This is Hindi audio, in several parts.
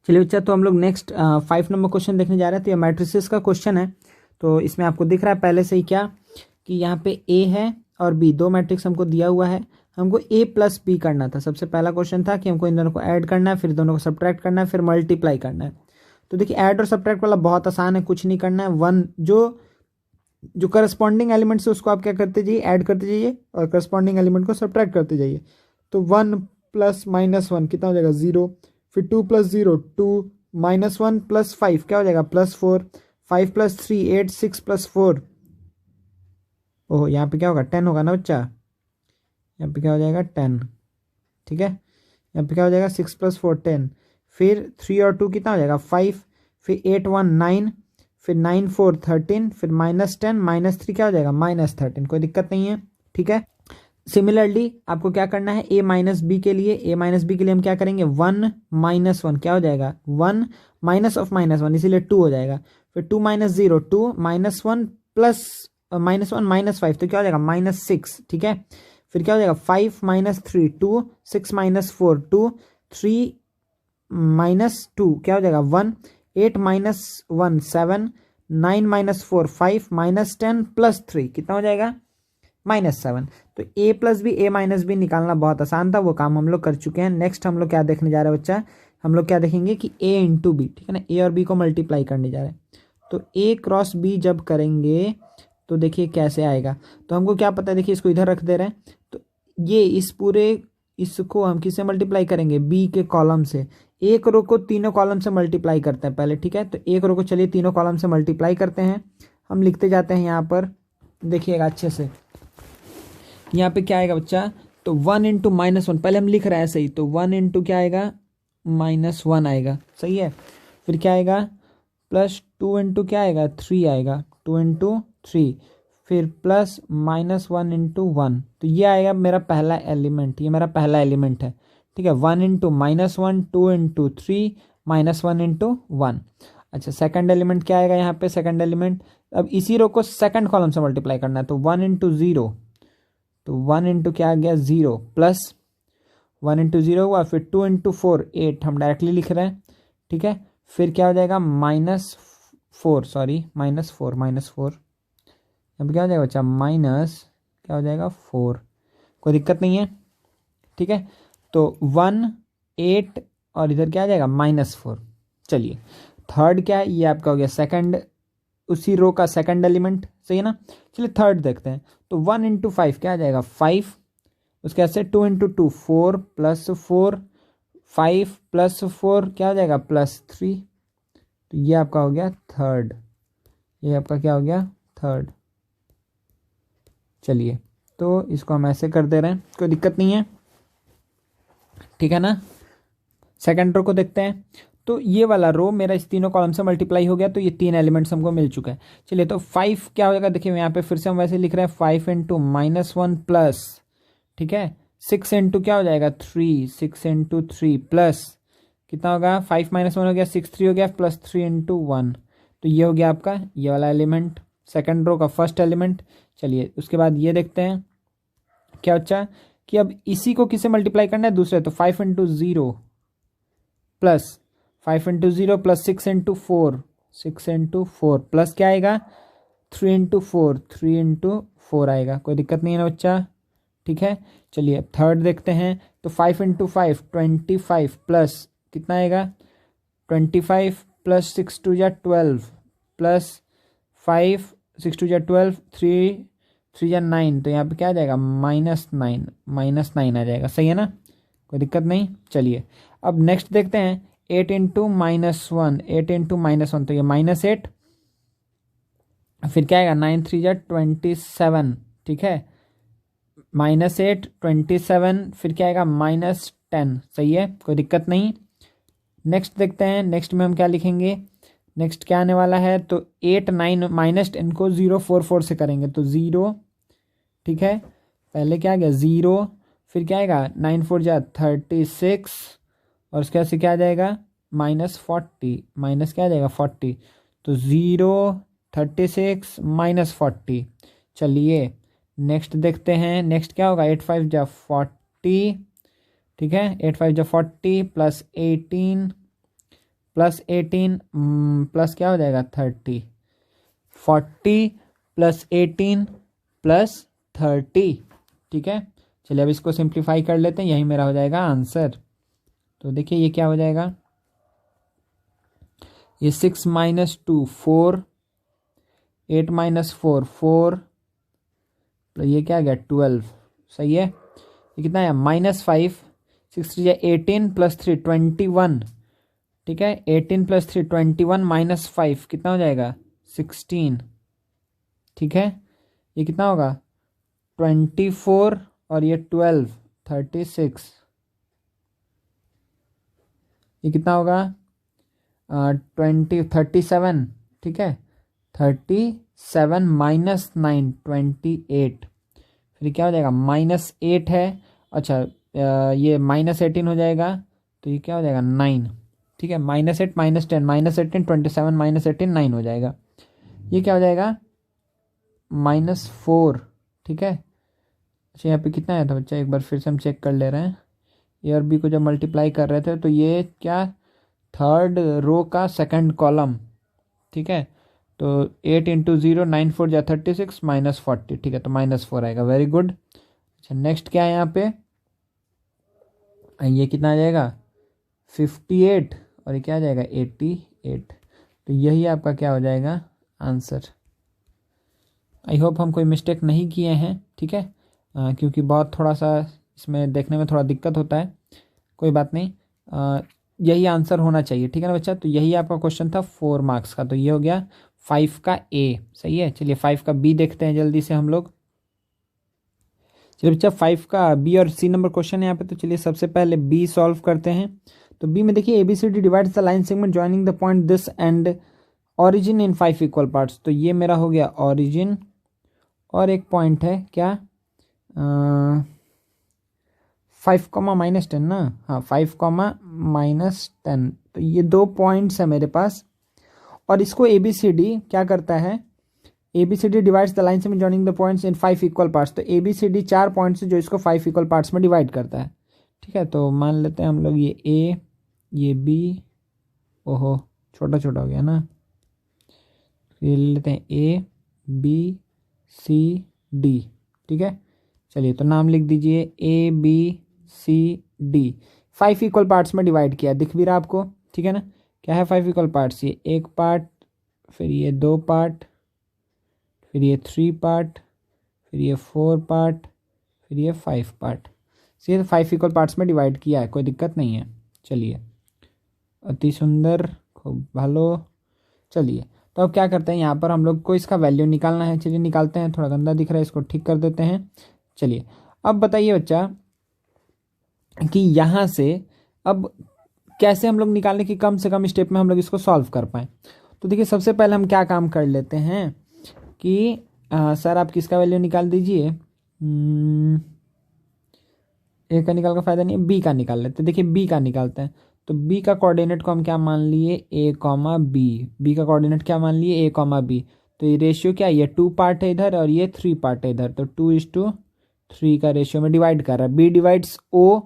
चलिए बच्चा, तो हम लोग नेक्स्ट 5 नंबर क्वेश्चन देखने जा रहे हैं। तो ये मैट्रिसेस का क्वेश्चन है। तो इसमें आपको दिख रहा है पहले से ही क्या कि यहाँ पे ए है और बी, दो मैट्रिक्स हमको दिया हुआ है। हमको ए प्लस बी करना था। सबसे पहला क्वेश्चन था कि हमको इन दोनों को ऐड करना है, फिर दोनों को सब्ट्रैक्ट करना है, फिर मल्टीप्लाई करना है। तो देखिए ऐड और सब्ट्रैक्ट वाला बहुत आसान है, कुछ नहीं करना है। वन जो करस्पॉन्डिंग एलिमेंट है उसको आप क्या करते जाइए, ऐड करते जाइए, और करस्पॉन्डिंग एलिमेंट को सब्ट्रैक्ट करते जाइए। तो 1 प्लस -1 कितना हो जाएगा 0। फिर 2 प्लस 0 2, -1 प्लस 5 क्या हो जाएगा +4, 5 प्लस 3 8, 6 प्लस 4, ओह यहाँ पे क्या होगा 10 होगा ना बच्चा। यहाँ पे क्या हो जाएगा 10, ठीक है। यहाँ पे क्या हो जाएगा 6 प्लस 4 10, फिर 3 और 2 कितना हो जाएगा 5, फिर 8 1 9, फिर 9 4 13, फिर -10 -3 क्या हो जाएगा -13। कोई दिक्कत नहीं है, ठीक है। सिमिलरली आपको क्या करना है a माइनस बी के लिए, हम क्या करेंगे 1 -1 क्या हो जाएगा 1 माइनस ऑफ -1, इसीलिए 2 हो जाएगा। फिर 2 - 0 2 -1 प्लस -1 -5 तो क्या हो जाएगा -6, ठीक है। फिर क्या हो जाएगा 5 - 3 2, 6 - 4 2, 3 - 2 क्या हो जाएगा 1, 8 - 1 7, 9 - 4 5, -10 प्लस 3 कितना हो जाएगा -7। तो a plus b a minus b निकालना बहुत आसान था, वो काम हम लोग कर चुके हैं। नेक्स्ट हम लोग क्या देखने जा रहे हैं बच्चा, हम लोग क्या देखेंगे कि a इंटू बी, ठीक है ना, a और b को मल्टीप्लाई करने जा रहे हैं। तो a क्रॉस b जब करेंगे तो देखिए कैसे आएगा। तो हमको क्या पता है, देखिए इसको इधर रख दे रहे हैं। तो ये इस पूरे इसको हम किससे मल्टीप्लाई करेंगे b के कॉलम से। एक रो को तीनों कॉलम से मल्टीप्लाई करते हैं पहले, ठीक है। तो एक रो को चलिए तीनों कॉलम से मल्टीप्लाई करते हैं। हम लिखते जाते हैं यहाँ पर, देखिएगा अच्छे से। यहाँ पे क्या आएगा बच्चा, तो 1 इंटू -1 पहले हम लिख रहे हैं ऐसे ही। तो 1 इंटू क्या आएगा -1 आएगा, सही है। फिर क्या आएगा प्लस 2 इंटू क्या आएगा 3 आएगा, 2 इंटू 3, फिर प्लस -1 इंटू 1। तो ये आएगा मेरा पहला एलिमेंट, ये मेरा पहला एलिमेंट है, ठीक है। 1 इंटू -1, 2 इंटू 3, -1 इंटू 1। अच्छा सेकंड एलिमेंट क्या आएगा यहाँ पे, सेकंड एलिमेंट अब इसी रो को सेकंड कॉलम से मल्टीप्लाई करना है। तो 1 इंटू 0, तो 1 इंटू क्या आ गया 0, प्लस 1 इंटू 0 हुआ, फिर 2 इंटू 4 8, हम डायरेक्टली लिख रहे हैं, ठीक है। फिर क्या हो जाएगा -4, सॉरी -4 अब क्या हो जाएगा बच्चा माइनस क्या हो जाएगा 4, कोई दिक्कत नहीं है, ठीक है। तो 1 8 और इधर क्या आ जाएगा -4। चलिए थर्ड क्या है, ये आपका हो गया सेकंड, उसी रो का सेकंड एलिमेंट, सही है ना। चलिए थर्ड देखते हैं। तो 1 इंटू 5 क्या आ जाएगा 5, उसके ऐसे 2 इंटू 2 4 प्लस 4, 5 प्लस 4 क्या हो जाएगा +3। तो ये आपका हो गया थर्ड, ये आपका क्या हो गया थर्ड। चलिए तो इसको हम ऐसे कर दे रहे हैं, कोई दिक्कत नहीं है, ठीक है ना। सेकंड रो को देखते हैं। तो ये वाला रो मेरा इस तीनों कॉलम से मल्टीप्लाई हो गया, तो ये 3 एलिमेंट्स हमको मिल चुका है। चलिए तो 5 क्या हो जाएगा, देखिए यहाँ पे फिर से हम वैसे लिख रहे हैं 5 इंटू -1 प्लस, ठीक है, 6 इंटू क्या हो जाएगा 3, 6 इंटू 3 प्लस कितना होगा 5 -1 हो गया 6 3 हो गया प्लस 3 इंटू 1। तो ये हो गया आपका ये वाला एलिमेंट, सेकेंड रो का फर्स्ट एलिमेंट। चलिए उसके बाद ये देखते हैं क्या बच्चा कि अब इसी को किससे मल्टीप्लाई करना है दूसरे। तो 5 into 0 plus 5 into 0 plus 6 into 4, 6 into 4 plus क्या आएगा 3 इंटू 4, 3 इंटू 4 आएगा, कोई दिक्कत नहीं है ना बच्चा, ठीक है। चलिए थर्ड देखते हैं। तो 5 इंटू 5 25 प्लस कितना आएगा 25 प्लस 6 2 या 12 प्लस 5 6 2 या 12, 3 3 या 9, तो यहाँ पे क्या आ जाएगा -9 आ जाएगा, सही है ना, कोई दिक्कत नहीं। चलिए अब नेक्स्ट देखते हैं 8 इंटू -1, 8 इंटू -1 तो ये -8, फिर क्या आएगा 9 3 या 27, ठीक है, -8 27, फिर क्या आएगा -10, सही है, कोई दिक्कत नहीं। नेक्स्ट देखते हैं, नेक्स्ट में हम क्या लिखेंगे, नेक्स्ट क्या आने वाला है। तो 8 9 -10 को 0 4 4 से करेंगे, तो 0, ठीक है, पहले क्या आ गया 0, फिर क्या आएगा 9 4 जा 36, और उसके बाद से क्या आ जाएगा -40, माइनस क्या आ जाएगा 40, तो 0 36 -40। चलिए नेक्स्ट देखते हैं, नेक्स्ट क्या होगा 8 5 जा 40, ठीक है, 8 5 जा 40 प्लस 18 प्लस 18 प्लस क्या हो जाएगा 30, 40 प्लस 18 प्लस 30। ठीक है, चलिए अब इसको सिंप्लीफाई कर लेते हैं, यही मेरा हो जाएगा आंसर। तो देखिए ये क्या हो जाएगा, ये 6 माइनस 2 4, 8 माइनस 4 4, तो ये क्या आ गया 12। सही है, ये कितना है -5, 6 3 18 प्लस 3 21। ठीक है, 18 प्लस 3 21 -5 कितना हो जाएगा 16। ठीक है, ये कितना होगा 24 और ये 12 36। ये कितना होगा 37। ठीक है, 37 माइनस 9 28, फिर क्या हो जाएगा -8 है। अच्छा ये -18 हो जाएगा, तो ये क्या हो जाएगा 9। ठीक है, -8 -10 -18 27 -18 9 हो जाएगा। ये क्या हो जाएगा -4। ठीक है, अच्छा यहाँ पे कितना आया था बच्चा, एक बार फिर से हम चेक कर ले रहे हैं। ए और बी को जब मल्टीप्लाई कर रहे थे तो ये क्या थर्ड रो का सेकंड कॉलम। ठीक है, तो 8 इंटू 0 9 4 जा 36 -40। ठीक है, तो -4 आएगा, वेरी गुड। अच्छा नेक्स्ट क्या है यहाँ पे, ये कितना आ जाएगा 58 और ये क्या आ जाएगा 88। तो यही आपका क्या हो जाएगा आंसर। आई होप हम कोई मिस्टेक नहीं किए हैं। ठीक है, क्योंकि बहुत थोड़ा सा इसमें देखने में थोड़ा दिक्कत होता है, कोई बात नहीं, यही आंसर होना चाहिए। ठीक है ना बच्चा, तो यही आपका क्वेश्चन था 4 मार्क्स का, तो ये हो गया 5 का ए। सही है, चलिए 5 का बी देखते हैं जल्दी से हम लोग। चलिए बच्चा 5 का बी और सी नंबर क्वेश्चन है यहाँ पे, तो चलिए सबसे पहले बी सॉल्व करते हैं। तो बी में देखिए ABCD divides the line segment joining the point this and origin in 5 equal parts. तो ये मेरा हो गया ऑरिजिन और एक पॉइंट है क्या 5 -10 ना, हाँ 5 -10। तो ये 2 पॉइंट्स है मेरे पास, और इसको ABCD क्या करता है, ABCD divides the line segment joining the points in 5 equal parts. तो ABCD 4 पॉइंट्स जो इसको 5 इक्वल पार्ट्स में डिवाइड करता है। ठीक है, तो मान लेते हैं हम लोग ये A, ये B, ओहो छोटा छोटा हो गया ना, ये ले लेते हैं A B C D। ठीक है, चलिए तो नाम लिख दीजिए A B C D। 5 equal parts में डिवाइड किया, दिख भी रहा आपको। ठीक है ना, क्या है 5 इक्वल पार्ट्स, ये 1 पार्ट, फिर ये 2 पार्ट, फिर ये 3 पार्ट, फिर ये 4 पार्ट, फिर ये 5 पार्ट। ये 5 इक्वल पार्ट्स में डिवाइड किया है, कोई दिक्कत नहीं है। चलिए अति सुंदर, खूब भालो। चलिए तो अब क्या करते हैं, यहाँ पर हम लोग को इसका वैल्यू निकालना है। चलिए निकालते हैं, थोड़ा गंदा दिख रहा है, इसको ठीक कर देते हैं। चलिए अब बताइए बच्चा कि यहाँ से अब कैसे हम लोग निकालने की कम से कम स्टेप में हम लोग इसको सॉल्व कर पाएँ। तो देखिए सबसे पहले हम क्या काम कर लेते हैं कि सर आप किसका वैल्यू निकाल दीजिए, ए का निकाल का फ़ायदा नहीं है, बी का निकाल लेते हैं। देखिए बी का निकालते हैं, तो बी का कोऑर्डिनेट को हम क्या मान लिए ए कॉमा बी। बी का कोऑर्डिनेट क्या मान लिए ए कॉमा बी। तो ये रेशियो क्या है, ये 2 पार्ट है इधर और ये 3 पार्ट है इधर, तो 2:3 का रेशियो में डिवाइड कर रहा है। बी डिवाइड्स ओ,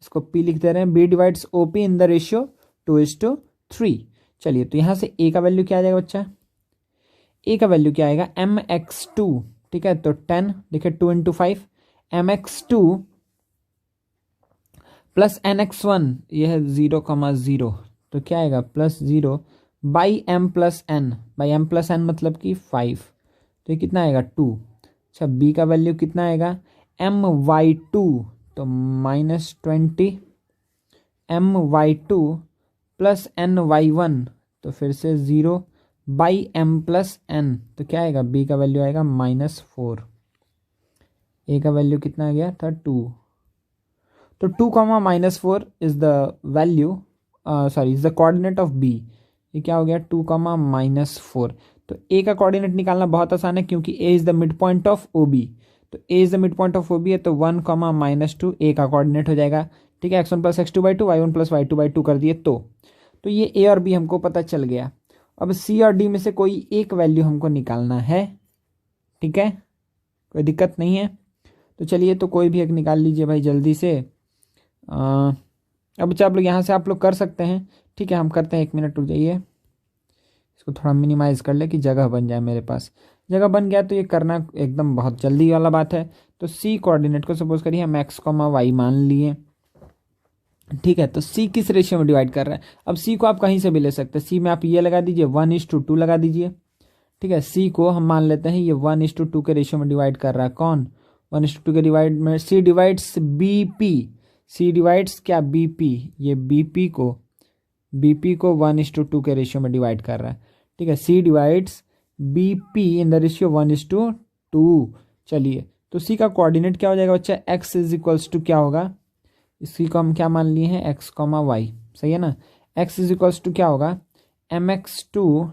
इसको पी लिख दे रहे हैं, B divides O P in the ratio 2:3। चलिए तो यहाँ से ए का वैल्यू क्या आ जाएगा बच्चा, ए का वैल्यू क्या आएगा mx2। ठीक है, तो 10 देखिए 2 इंटू 5 mx2 प्लस nx1, यह है 0,0, तो क्या आएगा +0 by m plus n, by m plus n मतलब कि 5, तो ये कितना आएगा 2। अच्छा b का वैल्यू कितना आएगा my2, तो -20 my2 प्लस ny1, तो फिर से 0 बाई m प्लस n, तो क्या आएगा b का वैल्यू आएगा -4। a का वैल्यू कितना आ गया था 2, तो 2, -4 is the value, sorry is the coordinate of b। ये क्या हो गया 2, -4। तो a का कोऑर्डिनेट निकालना बहुत आसान है, क्योंकि a is the mid point of OB। तो a is the mid point of OB है, तो 1, -2 a का कोऑर्डिनेट हो जाएगा। ठीक है, x1 + x2/2 y1 + y2/2 कर दिए, तो ये a और b हमको पता चल गया। अब c और d में से कोई एक वैल्यू हमको निकालना है। ठीक है, कोई दिक्कत नहीं है, तो चलिए तो कोई भी एक निकाल लीजिए भाई जल्दी से। अब बच्चा आप लोग यहाँ से आप लोग कर सकते हैं, ठीक है। हम करते हैं, 1 मिनट रुक जाइए, इसको थोड़ा मिनिमाइज कर ले कि जगह बन जाए मेरे पास। जगह बन गया तो ये करना एकदम बहुत जल्दी वाला बात है। तो सी कोऑर्डिनेट को सपोज करिए हम एक्स कॉमा वाई मान लिए, ठीक है। तो सी किस रेशियो में डिवाइड कर रहा है? अब सी को आप कहीं से भी ले सकते हैं। सी में आप ये लगा दीजिए 1:2 लगा दीजिए, ठीक है। सी को हम मान लेते हैं ये 1:2 के रेशियो में डिवाइड कर रहा है। कौन? 1:2 के डिवाइड में सी डिवाइड्स बीपी, सी डिवाइड्स क्या? बीपी। ये बीपी को 1:2 के रेशियो में डिवाइड कर रहा है, ठीक है। C divides BP in the ratio 1:2। चलिए, तो सी का कोऑर्डिनेट क्या हो जाएगा बच्चा? एक्स इज इक्वल्स टू क्या होगा? इसी को हम क्या मान लिए हैं? एक्स कॉमा वाई, सही है ना। एक्स इज इक्वल्स टू क्या होगा? mx2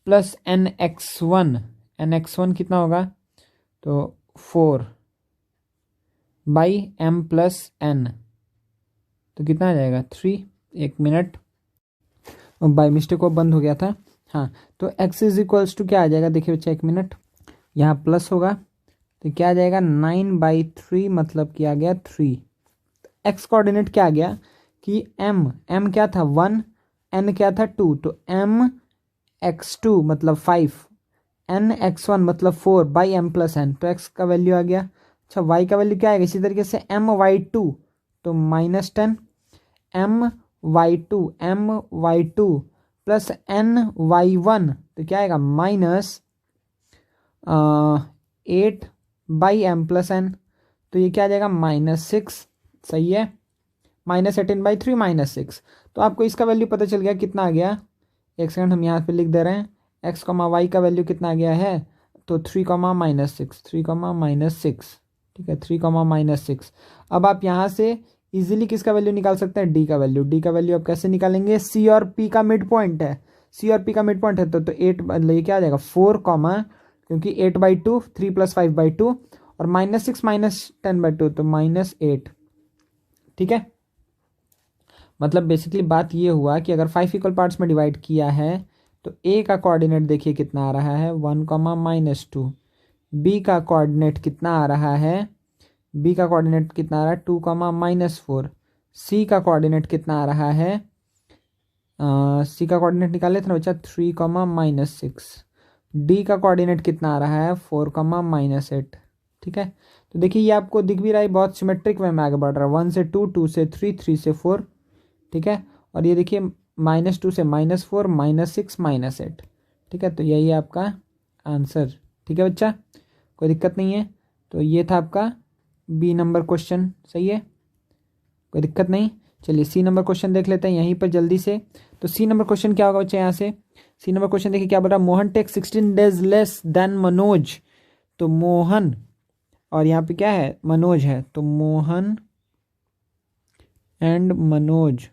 plus nx1। nx1 कितना होगा? तो 4 बाई m प्लस n, तो कितना आ जाएगा? 3। 1 मिनट, बाई मिस्टेक वो बंद हो गया था। हाँ, तो x इज इक्वल्स टू क्या आ जाएगा? देखिए बच्चा 1 मिनट, यहाँ प्लस होगा तो क्या आ जाएगा? 9/3, मतलब क्या आ गया? 3। एक्स कोऑर्डिनेट क्या आ गया कि m क्या था? 1, n क्या था? 2, तो mx2 मतलब 5, nx1 मतलब 4 बाई m प्लस n, तो x का वैल्यू आ गया। अच्छा, y का वैल्यू क्या आएगा? इसी तरीके से my2 तो -10, my2 प्लस ny1 तो क्या आएगा? -8 बाई m प्लस n, तो ये क्या आ जाएगा? -6, सही है। -18/3 -6, तो आपको इसका वैल्यू पता चल गया कितना आ गया। एक सेकंड, हम यहाँ पे लिख दे रहे हैं। एक्स कॉमा वाई का वैल्यू कितना आ गया है? तो 3, -6, 3, -6, ठीक है। 3, -6। अब आप यहाँ से इजीली किसका वैल्यू निकाल सकते हैं? डी का वैल्यू। डी का वैल्यू आप कैसे निकालेंगे? सी और पी का मिड पॉइंट है, सी और पी का मिड पॉइंट है, तो 8, ये क्या आ जाएगा? 4, क्योंकि 8/2, 3 + 5/2 और -6 -10/2 तो -8, ठीक है। मतलब बेसिकली बात ये हुआ कि अगर 5 इक्वल पार्ट्स में डिवाइड किया है तो ए का कोऑर्डिनेट देखिए कितना आ रहा है? 1, -2। बी का कोऑर्डिनेट कितना आ रहा है? बी का कोऑर्डिनेट कितना आ रहा है? 2, -4। सी का कोऑर्डिनेट कितना आ रहा है? सी का कोऑर्डिनेट निकाले थे ना बच्चा? 3, -6। डी का कोऑर्डिनेट कितना आ रहा है? 4, -8, ठीक है। तो देखिए ये आपको दिख भी रहा है, बहुत सिमेट्रिक वे में आगे बढ़ रहा है। 1 से 2, 2 से 3, 3 से 4, ठीक है। और ये देखिए -2 से -4, -6, -8, ठीक है। तो यही है आपका आंसर, ठीक है बच्चा, कोई दिक्कत नहीं है। तो ये था आपका बी नंबर क्वेश्चन, सही है, कोई दिक्कत नहीं। चलिए सी नंबर क्वेश्चन देख लेते हैं यहीं पर जल्दी से। तो सी नंबर क्वेश्चन क्या होगा बच्चा? यहाँ से सी नंबर क्वेश्चन देखिए क्या बोल रहा है? Mohan take 16 days less than Manoj. तो मोहन, और यहाँ पे क्या है? मनोज है, तो मोहन एंड मनोज।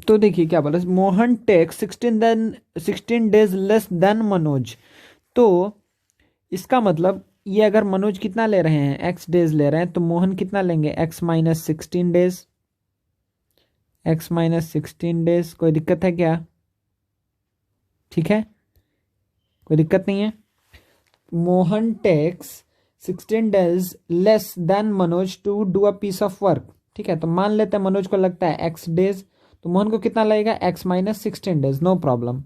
तो देखिए क्या बोला? Mohan take 16 days less than Manoj. तो इसका मतलब ये अगर मनोज कितना ले रहे हैं? x डेज ले रहे हैं, तो मोहन कितना लेंगे? x -16 days, x -16 days. कोई दिक्कत है क्या? ठीक है, कोई दिक्कत नहीं है। Mohan takes 16 days less than Manoj to do a piece of work, ठीक है। तो मान लेते हैं मनोज को लगता है x डेज, तो मोहन को कितना लगेगा? x -16 days, no problem.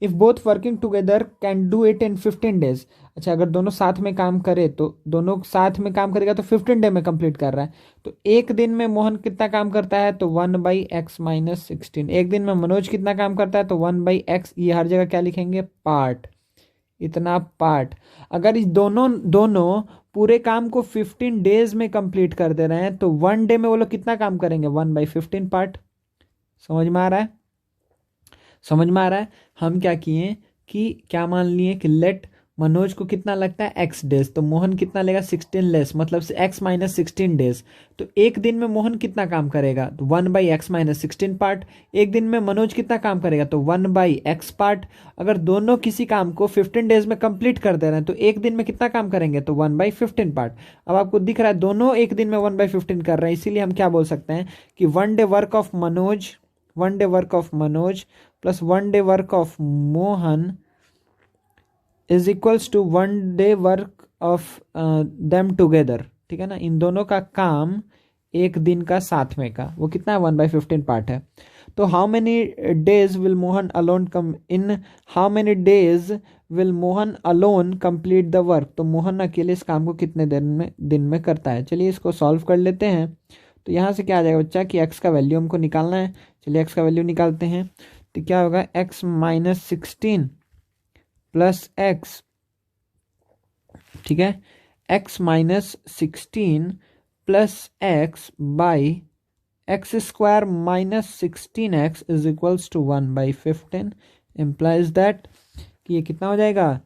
If both working together can do it in 15 days। अच्छा, अगर दोनों साथ में काम करे तो दोनों साथ में काम करेगा तो 15 डे में कंप्लीट कर रहा है। तो एक दिन में मोहन कितना काम करता है? तो 1/x -16। एक दिन में मनोज कितना काम करता है? तो 1/x, ये हर जगह क्या लिखेंगे? पार्ट, इतना पार्ट। अगर इस दोनों पूरे काम को 15 डेज में कंप्लीट कर दे रहे हैं तो 1 डे में वो लोग कितना काम करेंगे? 1/15 पार्ट। समझ में आ रहा है? समझ में आ रहा है? हम क्या किए कि क्या मान लिए कि लेट मनोज को कितना लगता है? x डेज, तो मोहन कितना लेगा? 16 लेस, मतलब से x -16 डेज। तो एक दिन में मोहन कितना काम करेगा? तो 1/x -16 पार्ट। एक दिन में मनोज कितना काम करेगा? तो 1/x पार्ट। अगर दोनों किसी काम को 15 डेज में कंप्लीट कर दे रहे हैं तो एक दिन में कितना काम करेंगे? तो 1/15 पार्ट। अब आपको दिख रहा है दोनों एक दिन में 1/15 कर रहे हैं, इसीलिए हम क्या बोल सकते हैं कि 1 day work of Manoj, 1 day work of Manoj plus 1 day work of Mohan is equals to 1 day work of them together, ठीक है ना, इन दोनों का काम एक दिन का साथ में का वो कितना है 1/15 पार्ट है। तो how many days will Mohan alone come in how many days will Mohan alone complete the work. तो मोहन अकेले इस काम को कितने दिन में करता है। चलिए इसको सॉल्व कर लेते हैं। तो यहाँ से क्या आ जाएगा बच्चा कि x का वैल्यू हमको निकालना है। चलिए x का वैल्यू निकालते हैं। तो क्या होगा x माइनस 16 प्लस एक्स, ठीक है, x minus 16 plus x by x square minus 16x is equals to 1/15 implies that कि ये कितना हो जाएगा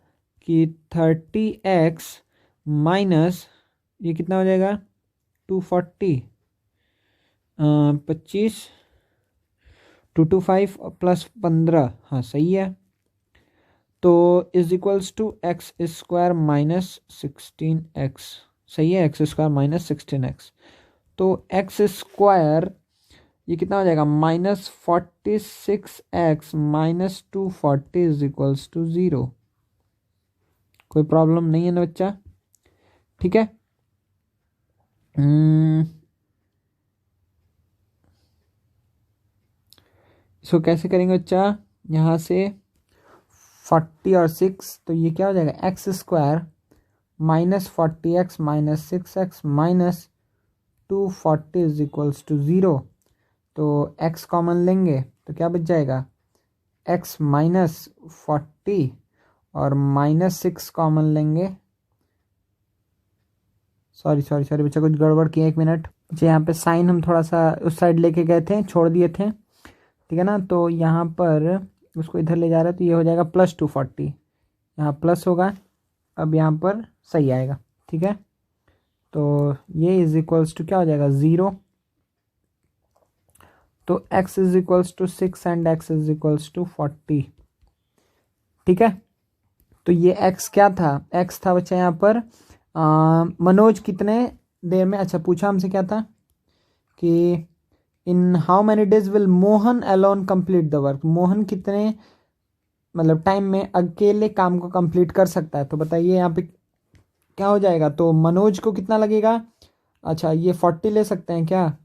कि 30x माइनस ये कितना हो जाएगा 240 25 225 प्लस 15, हाँ सही है। तो is equals to x square minus 16x, सही है, एक्स स्क्वायर माइनस 16x। तो एक्स स्क्वायर ये कितना हो जाएगा -46x minus 240 is equals to 0। कोई प्रॉब्लम नहीं है ना बच्चा, ठीक है। इसको कैसे करेंगे बच्चा, यहाँ से 40 और 6, तो ये क्या हो जाएगा x square minus 40x minus 6x minus 240 is equals to 0। तो x कॉमन लेंगे तो क्या बच जाएगा x माइनस 40 और माइनस 6 कॉमन लेंगे। सॉरी बच्चा कुछ गड़बड़ किया, 1 मिनट। अच्छा यहाँ पे साइन हम थोड़ा सा उस साइड लेके गए थे, छोड़ दिए थे, ठीक है ना। तो यहाँ पर उसको इधर ले जा रहा है तो ये हो जाएगा प्लस 240, यहाँ प्लस होगा, अब यहाँ पर सही आएगा, ठीक है। तो ये इज इक्वल्स टू क्या हो जाएगा 0। तो x is equals to 6 and x is equals to 40, ठीक है। तो ये x क्या था, x था बच्चा यहाँ पर मनोज कितने देर में, अच्छा पूछा हमसे क्या था कि in how many days will Mohan alone complete the work. Mohan कितने मतलब टाइम में अकेले काम को कंप्लीट कर सकता है। तो बताइए यहाँ पे क्या हो जाएगा। तो मनोज को कितना लगेगा, अच्छा ये 40 ले सकते हैं क्या,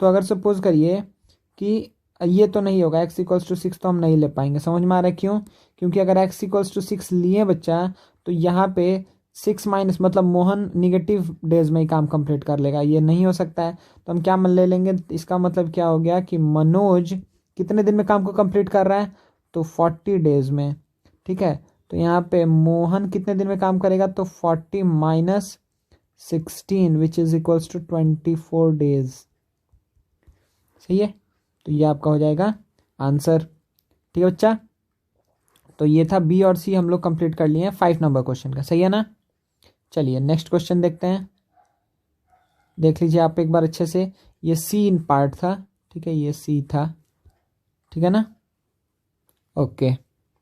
तो अगर सपोज करिए कि ये तो नहीं होगा, x इक्वल्स टू 6 तो हम नहीं ले पाएंगे। समझ में आ रहा है क्यों, क्योंकि अगर x इक्वल्स टू 6 लिए बच्चा तो यहाँ पे 6 माइनस मतलब मोहन निगेटिव डेज में ही काम कंप्लीट कर लेगा, ये नहीं हो सकता है। तो हम क्या ले लेंगे, इसका मतलब क्या हो गया कि मनोज कितने दिन में काम को कंप्लीट कर रहा है, तो 40 डेज में, ठीक है। तो यहाँ पे मोहन कितने दिन में काम करेगा, तो 40 minus 16 which is equals to 24 days, सही है। तो ये आपका हो जाएगा आंसर, ठीक है बच्चा। तो ये था बी और सी हम लोग कंप्लीट कर लिए हैं 5 नंबर क्वेश्चन का, सही है ना। चलिए नेक्स्ट क्वेश्चन देखते हैं, देख लीजिए आप एक बार अच्छे से। ये सी इन पार्ट था, ठीक है, ये सी था, ठीक है ना, ओके।